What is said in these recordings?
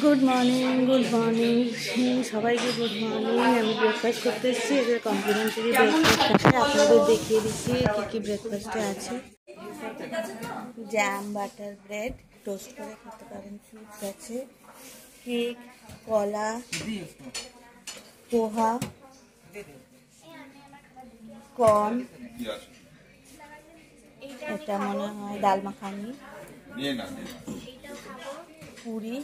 Good morning সবাইকে good morning. আমি breakfast করতে এসেছি। এদের কমপ্লিমেন্টারি ব্রেকফাস্ট আছে, আপনাদের দেখিয়ে দিচ্ছি কী কী ব্রেকফাস্টে আছে। জ্যাম, বাটার, ব্রেড, টোস্ট করে খেতে পারেন, ফ্রুটস আছে, কেক, কলা, পোহা, কর্ন, এটা মনে হয় ডাল মাখানি, পুরি,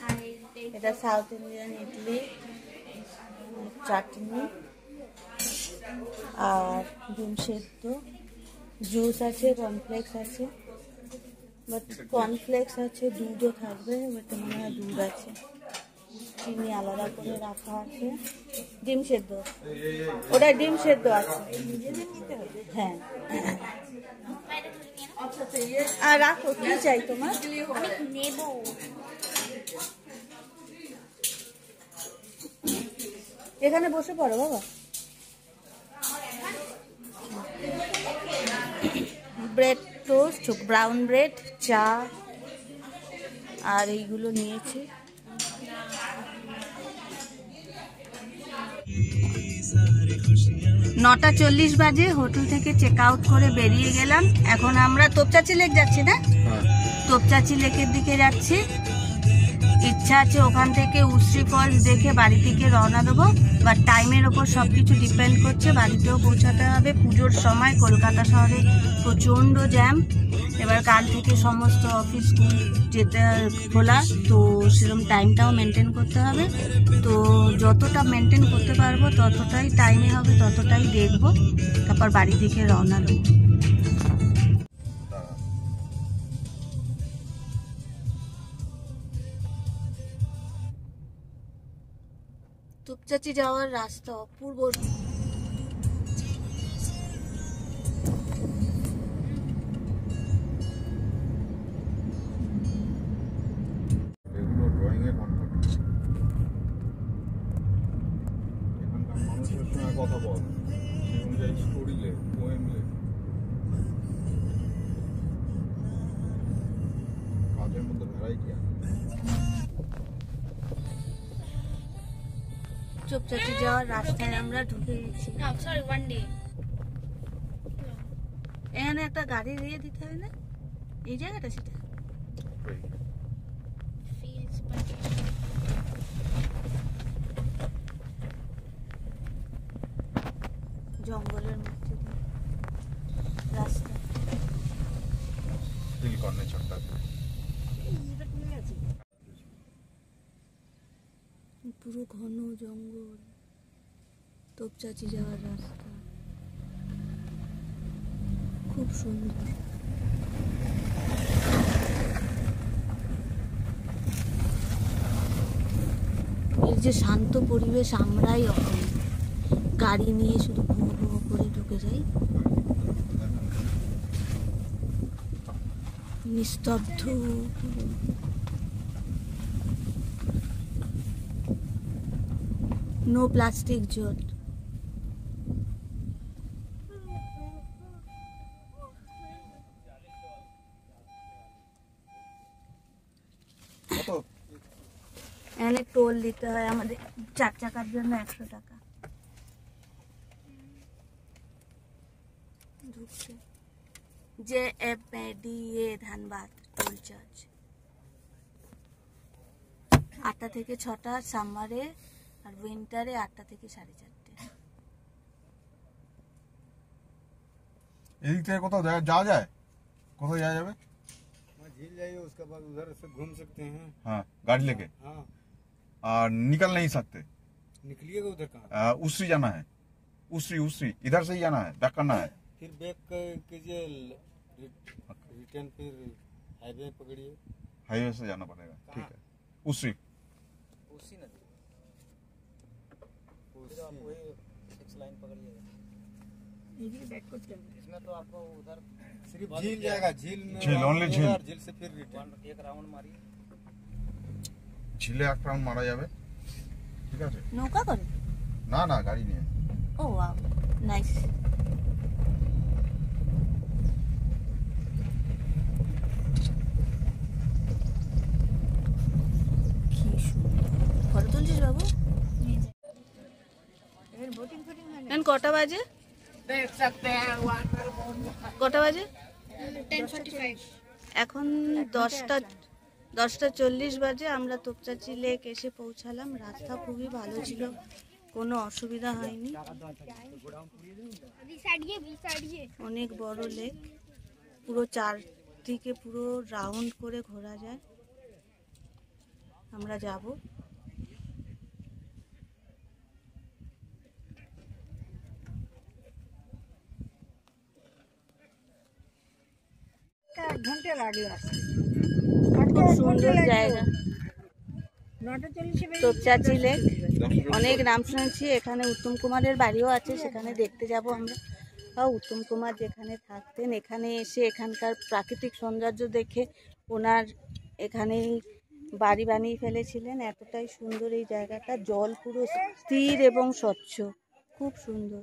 এটা সাউথ ইন্ডিয়ান ইডলি, চাটনি আর ডিম সেদ্ধ, জুস আছে, কর্নফ্লেক্স আছে, বাট কর্নফ্লেক্স আছে, দুধও থাকবে, বাট মনে হয় দুধ আছে, চিনি আলাদা করে রাখা আছে, ডিম সেদ্ধ, ওটা ডিম সেদ্ধ আছে, হ্যাঁ। আর রাখো, কি চাই তোমার? নেব। এখানে বসে পড়ো বাবা। ব্রেড টোস্ট, ব্রাউন ব্রেড, চা আর এইগুলো নিয়েছি। 9:40 বাজে হোটেল থেকে চেক আউট করে বেরিয়ে গেলাম। এখন আমরা তোপচাচি লেক যাচ্ছি না? তোপচাচি লেকের দিকে যাচ্ছি। ইচ্ছা আছে ওখান থেকে উশ্রী ফলস দেখে বাড়ি থেকে রওনা দেবো, বাট টাইমের ওপর সব কিছু ডিপেন্ড করছে। বাড়িতেও পৌঁছাতে হবে, পুজোর সময় কলকাতা শহরে প্রচণ্ড জ্যাম। এবার কাল থেকে সমস্ত অফিস স্কুল যেতে খোলা, তো সেরকম টাইমটাও মেনটেন করতে হবে। তো যতটা মেনটেন করতে পারবো ততটাই টাইমে হবে, ততটাই দেখবো, তারপর বাড়ি থেকে রওনা দেবো। তোপচাচি যাওয়ার রাস্তা অপূর্ব। কথা বল, সেই অনুযায়ী স্টোরি লে, পোয়েম লে, কাজের মধ্যে ভ্যারাইটি আছে। তোপচাচি যাওয়ার রাস্তায় আমরা ঢুকে গেছি। এখানে একটা গাড়ি দিয়ে দিতে হয় না, এই জায়গাটা সেটা। জঙ্গলের মধ্যে রাস্তা, পুরো ঘন জঙ্গল। তোপচাচি যাওয়ার রাস্তা খুব সুন্দর। এর যে শান্ত পরিবেশ, আমরাই অখন গাড়ি নিয়ে শুধু ভো ভো করে ঢুকে যাই। নিস্তব্ধ, নো প্লাস্টিক জোন। এখানে টোল দিতে হয় আমাদের, 4 চাকার জন্য 100 টাকা। ঢুকছে JFDA ধানবাদ টোল চার্জ 8টা থেকে 6টা সামারে, আর উইন্টারে 8টা থেকে 4:30। এদিক থেকে কোথাও যাওয়া যায়? কোথাও যাওয়া যাবে? झील जाइए, उसके बाद उधर से घूम सकते हैं। हाँ, गाड़ी लेके। हाँ, और निकल नहीं सकते? निकलिएगा उधर कहाँ? उसरी जाना है, उसरी इधर से ही जाना है, बैक करना है। फिर बैक कीजिए, रिटर्न फिर हाईवे पकड़िए। हाईवे से जाना पड़ेगा, ठीक है। उसरी उसी नदी, आप वही 6 लाइन पकड़िएगा। इसमें तो आपको उधर सिर्फ झील जाएगा, झील में ओनली झील, झील से फिर रिटर्न एक राउंड मारिए। झीले 1 राउंड मारा যাবে, ঠিক আছে? নৌকা করে না গাড়ি নিয়ে। ও ওয়াও, নাইস। কি সুন্দর। ফটো তুলছিস বাবু? এখন কটা বাজে? কটা বাজে? 10:45 এখন 10:40 বাজে। আমরা তোপচাচি লেক এসে পৌঁছালাম। রাস্তা খুবই ভালো ছিল, কোনো অসুবিধা হয়নি। অনেক বড় লেক, পুরো চারদিকে পুরো রাউন্ড করে ঘোরা যায়। আমরা যাব। घंटे लागले খুব সুন্দর জায়গা তোপচাচি লেক। অনেক নাম শুনেছি। এখানে উত্তম কুমারের বাড়িও আছে, সেখানে দেখতে যাব আমরা। উত্তম কুমার যেখানে থাকতেন, এখানে এসে এখানকার প্রাকৃতিক সৌন্দর্য দেখে ওনার এখানেই বাড়ি বানিয়ে ফেলেছিলেন। এতটাই সুন্দর এই জায়গাটা, জল পুরো স্থির এবং স্বচ্ছ, খুব সুন্দর।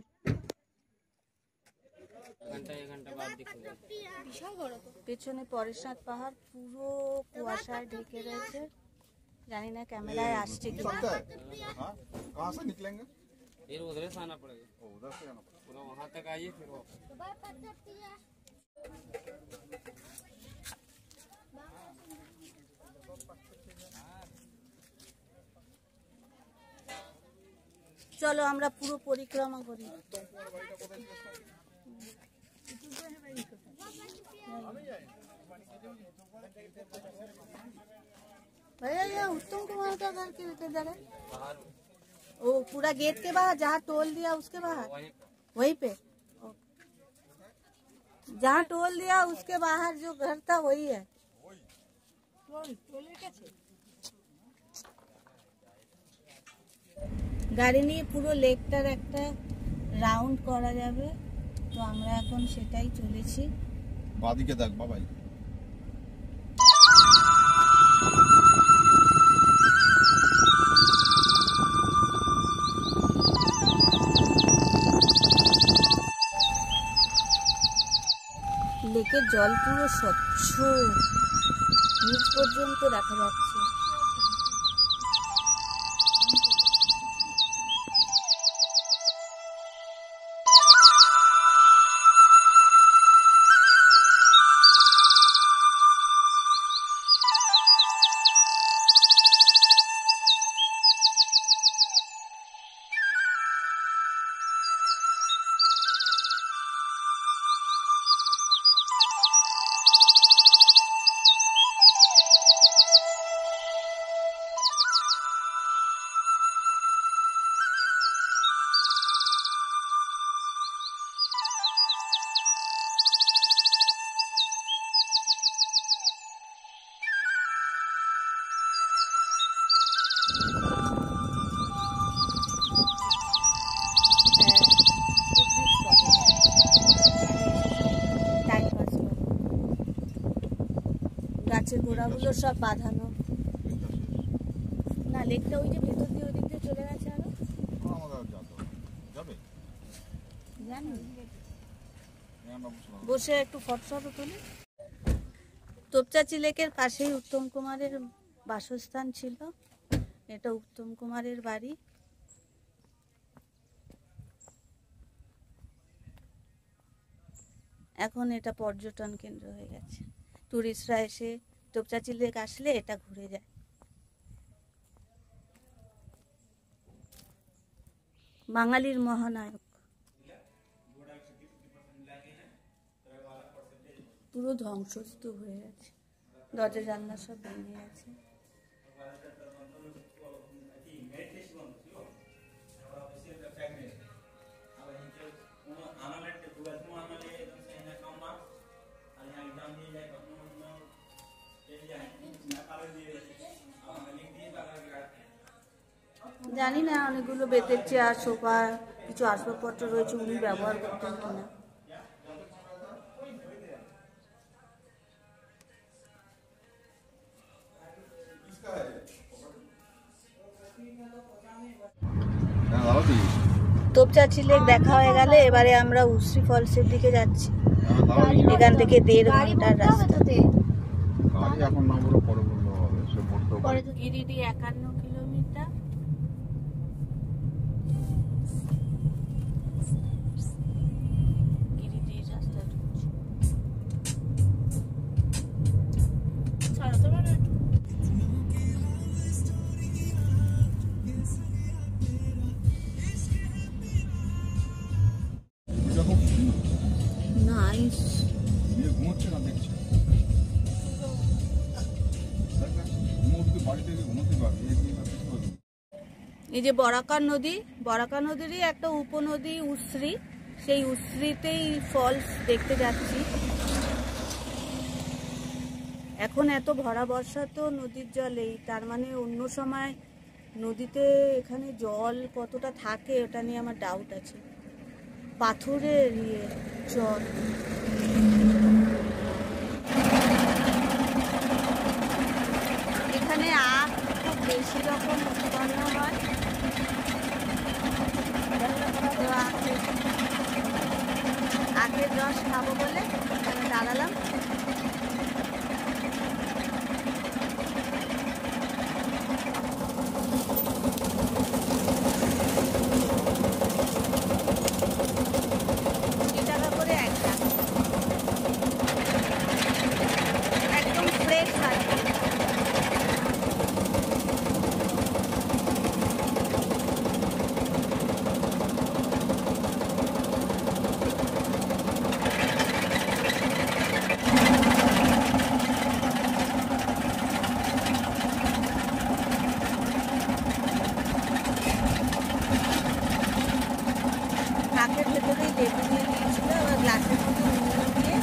পেছনে পরেশনাথ পাহাড় পুরো কুয়াশায় ঢেকে রয়েছে। জানি না ক্যামেরায় আসছে কি। हाँ कहाँ से निकलेंगे? फिर उधर से आना पड़ेगा, उधर से आना पड़ेगा। पूरा वहां तक आइए फिर वापस। চলো আমরা পুরো পরিক্রমা করি। भैया ये उत्तम कुमार का घर किधर है? वो पूरा गेट के बाहर जहाँ टोल दिया उसके बाहर, वहीं पे। जहाँ टोल दिया उसके बाहर जो घर था वही है। গাড়ি নিয়ে পুরো লেকটার একটা রাউন্ড করা যাবে, তো আমরা এখন সেটাই চলেছি। বাদিকে দেখ বাবাই। লেকের জল পুরো স্বচ্ছ, নিচ পর্যন্ত দেখা যাচ্ছে। গাছের গোড়াগুলো সব বাঁধানো। না লেকটা ওই যে ভেতর দিয়ে ওই দিক দিয়ে চলে গেছে। আরো জানি বসে একটু ফটো তুলি। তোপচাচি লেকের পাশেই উত্তম কুমারের বাসস্থান ছিল। এটা উত্তম কুমারের বাড়ি। এখন এটা পর্যটন কেন্দ্র হয়ে গেছে। টুরিস্টরা এসে তোপচাচি লেক আসলে এটা ঘুরে যায়। বাঙালির মহানায়ক। পুরো ধ্বংসস্তূপ হয়ে গেছে, দরজা জানলা সব ভেঙে গেছে। জানি না অনেকগুলো বেতের চেয়ার, সোফা, কিছু আসবাবপত্র রয়েছে, উনি ব্যবহার করতেন কিনা। তোপচাচি লেক দেখা হয়ে গেলে এবারে আমরা উশ্রী ফলসের দিকে যাচ্ছি। এখান থেকে 1.5 ঘন্টার রাস্তা। গিরিডি 51 কিলোমিটার। বাড়ি থেকে ঘুমোতে পারবে এইভাবে চলবে। এই যে বরাকার নদী, বরাকার নদীরই একটা উপনদী উশ্রী, সেই উশ্রীতেই ফলস দেখতে যাচ্ছি। এখন এত ভরা বর্ষা তো নদীর জলেই, তার মানে অন্য সময় নদীতে এখানে জল কতটা থাকে ওটা নিয়ে আমার ডাউট আছে। পাথরের জল। এখানে আখ খুব বেশি রকম উৎপন্ন হয়। তো আখের রস খাবো বলে এখানে দাঁড়ালাম। কাকের ভেতরেই লেবু দিয়ে দিয়েছিল, আবার গ্লাসের মধ্যে নুন দিয়ে।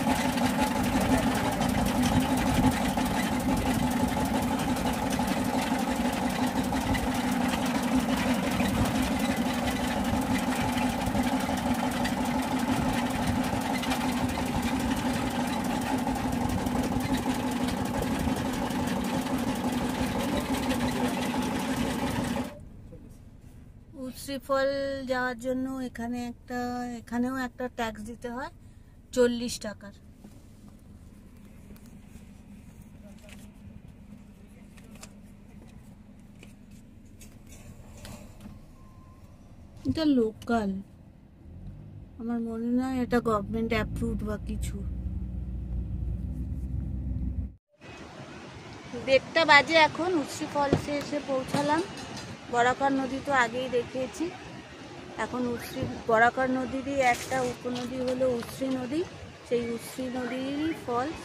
উশ্রীফল যাওয়ার জন্য এখানেও একটা ট্যাক্স দিতে হয় 40 টাকার। এটা লোকাল, আমার মনে নয় এটা গভর্নমেন্ট অ্যাপ্রুভড বা কিছু। 1:30 বাজে এখন, উশ্রী ফলসে এসে পৌঁছালাম। বরাকার নদী তো আগেই দেখিয়েছি। এখন বরাকার নদীরই একটা উপনদী হলো উশ্রী নদী, সেই উশ্রী নদীরই ফলস।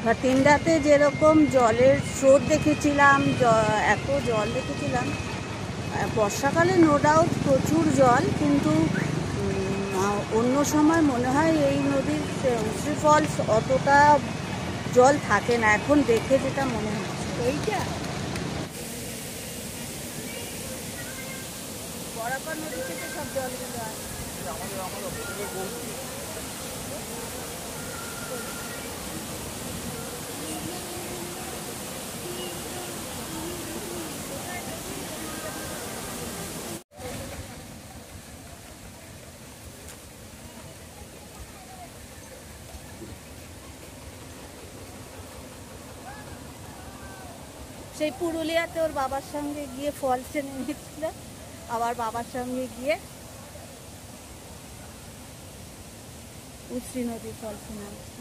ভাটিন্ডাতে যেরকম জলের স্রোত দেখেছিলাম, এত জল দেখেছিলাম, বর্ষাকালে নো ডাউট প্রচুর জল, কিন্তু অন্য সময় মনে হয় এই নদীর উশ্রী ফলস অতটা জল থাকে না, এখন দেখে যেটা মনে হচ্ছে। এইটা বরাকার নদী থেকে সব জলগুলো আসে। সেই পুরুলিয়াতে ওর বাবার সঙ্গে গিয়ে ফলসে নেমেছিল, আবার বাবার সঙ্গে গিয়ে উশ্রী নদী ফলসে নামছে।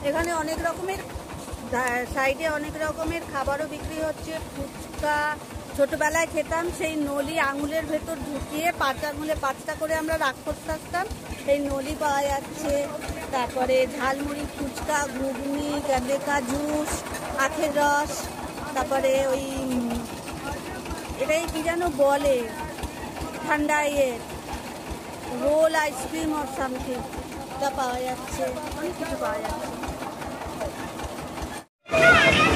এখানে অনেক রকমের সাইডে অনেক রকমের খাবারও বিক্রি হচ্ছে, ফুচকা, ছোটবেলায় খেতাম সেই নলি আঙুলের ভেতর ঢুকিয়ে 5 আঙুলে 5টা করে আমরা রাগ করতে থাকতাম। এই নলি পাওয়া যাচ্ছে, তারপরে ঝালমুড়ি, ফুচকা, ঘুগনি, গাঁদেকা জুস, আখের রস, তারপরে ওই এটাই কি যেন বলে ঠান্ডা রোল আইসক্রিম আর সামথিং, এটা পাওয়া যাচ্ছে, অনেক কিছু পাওয়া যাচ্ছে।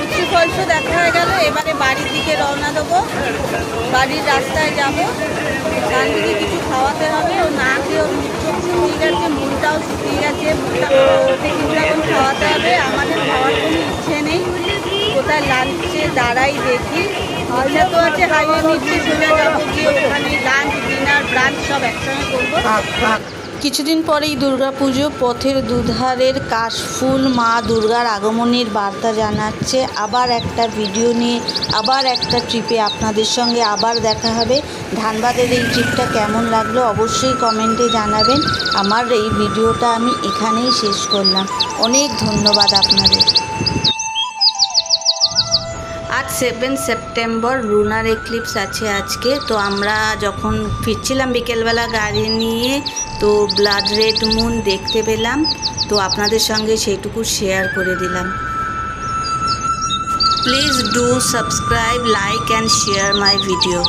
উচ্চ ফলস দেখা হয়ে গেল, এবারে বাড়ির দিকে রওনা দেবো। বাড়ির রাস্তায় যাবো, গানদিকে কিছু খাওয়াতে হবে। ও না খেয়ে ওর মুখ চোখ শুকিয়ে গেছে, মনটাও শুকিয়ে গেছে, মুখটা এখন খাওয়াতে হবে। আমাদের খাওয়ার কোনো ইচ্ছে নেই, কোথায় লাঞ্চে দাঁড়াই দেখি। ইচ্ছা তো আছে হাইওয়ে নিচে চলে যাবো, গিয়ে ওখানে লাঞ্চ, ডিনার, ব্রাঞ্চ সব একসঙ্গে করবো। কিছুদিন পরেই দুর্গাপুজো, পথের দুধারের কাশফুল মা দুর্গার আগমনের বার্তা জানাচ্ছে। আবার একটা ভিডিও নিয়ে আবার একটা ট্রিপে আপনাদের সঙ্গে আবার দেখা হবে। ধানবাদের এই ট্রিপটা কেমন লাগলো অবশ্যই কমেন্টে জানাবেন। আমার এই ভিডিওটা আমি এখানেই শেষ করলাম। অনেক ধন্যবাদ আপনাদের। আজ 7 সেপ্টেম্বর, লুনার এক্লিপস আছে আজকে। তো আমরা যখন ফিরছিলাম বিকেলবেলা গাড়ি নিয়ে, তো ব্লাড রেড মুন দেখতে পেলাম। তো আপনাদের সঙ্গে সেইটুকু শেয়ার করে দিলাম। Please do subscribe, like and share my video.